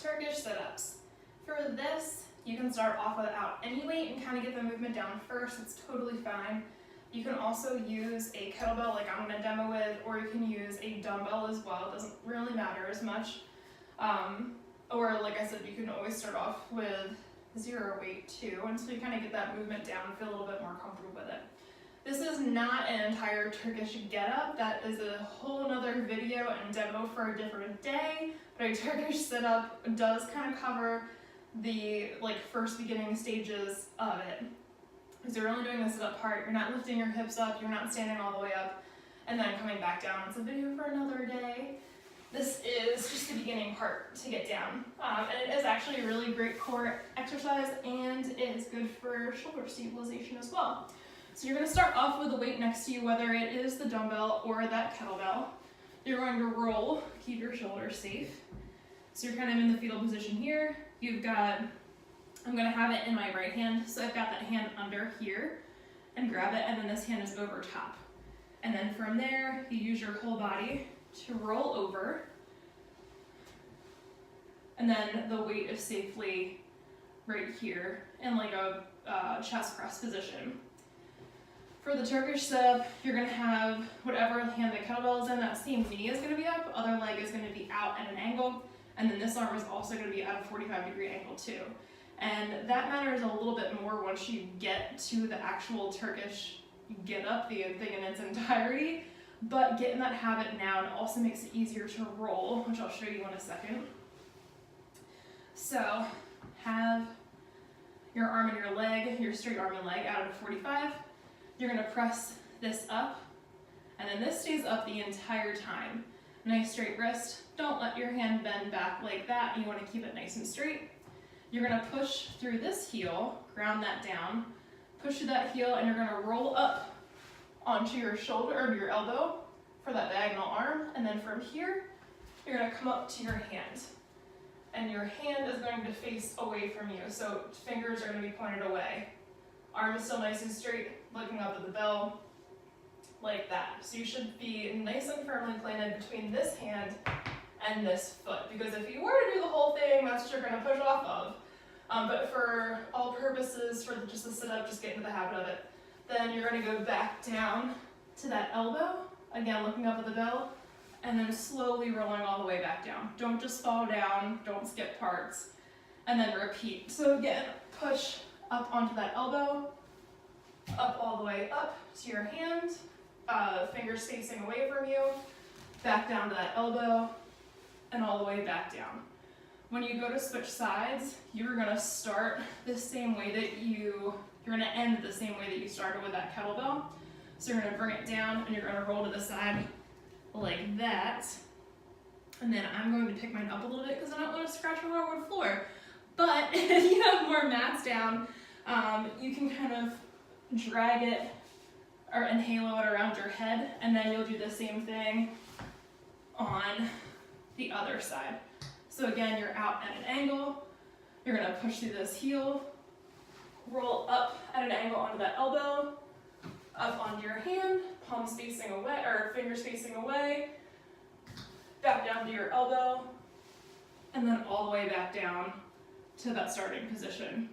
Turkish sit-ups. For this, you can start off without any weight and kind of get the movement down first. It's totally fine. You can also use a kettlebell like I'm going to demo with, or you can use a dumbbell as well. It doesn't really matter as much. Or like I said, you can always start off with zero weight too, until you kind of get that movement down and feel a little bit more comfortable with it. This is not an entire Turkish get-up. That is a whole nother video and demo for a different day. But a Turkish sit-up does kind of cover the first beginning stages of it. Because you're only doing the sit-up part. You're not lifting your hips up. You're not standing all the way up and then coming back down. It's a video for another day. This is just the beginning part to get down. And it is actually a really great core exercise, and it is good for shoulder stabilization as well. So you're going to start off with a weight next to you, whether it is the dumbbell or that kettlebell. You're going to roll, keep your shoulders safe. So you're kind of in the fetal position here. You've got, I'm going to have it in my right hand, so I've got that hand under here, and grab it, and then this hand is over top. And then from there, you use your whole body to roll over, and then the weight is safely right here in like a chest press position. For the Turkish sit-up, you're going to have whatever hand the kettlebell is in, that same knee is going to be up, other leg is going to be out at an angle, and then this arm is also going to be at a 45-degree angle too. And that matters a little bit more once you get to the actual Turkish get-up, the thing in its entirety. But get in that habit now, and it also makes it easier to roll, which I'll show you in a second. So have your arm and your leg, your straight arm and leg out at a 45. You're going to press this up, and then this stays up the entire time. Nice straight wrist. Don't let your hand bend back like that. You want to keep it nice and straight. You're going to push through this heel, ground that down, push through that heel, and you're going to roll up onto your shoulder or your elbow for that diagonal arm, and then from here you're going to come up to your hand, and your hand is going to face away from you, so fingers are going to be pointed away. Arm is still nice and straight, looking up at the bell like that. So you should be nice and firmly planted between this hand and this foot, because if you were to do the whole thing, that's what you're going to push off of. But for all purposes, for just the sit-up, just get into the habit of it. Then you're going to go back down to that elbow, again looking up at the bell, and then slowly rolling all the way back down. Don't just fall down, don't skip parts, and then repeat. So again, push up onto that elbow, up all the way up to your hand, fingers facing away from you, back down to that elbow, and all the way back down. When you go to switch sides, you're going to start the same way that you're going to end the same way that you started with that kettlebell. So you're going to bring it down, and you're going to roll to the side like that. And then I'm going to pick mine up a little bit because I don't want to scratch a hardwood floor. But if you have more mats down, you can kind of drag it and halo it around your head, and then you'll do the same thing on the other side. So again, you're out at an angle, you're going to push through this heel, roll up at an angle onto that elbow, up onto your hand, palms facing away, or fingers facing away, back down to your elbow, and then all the way back down to that starting position.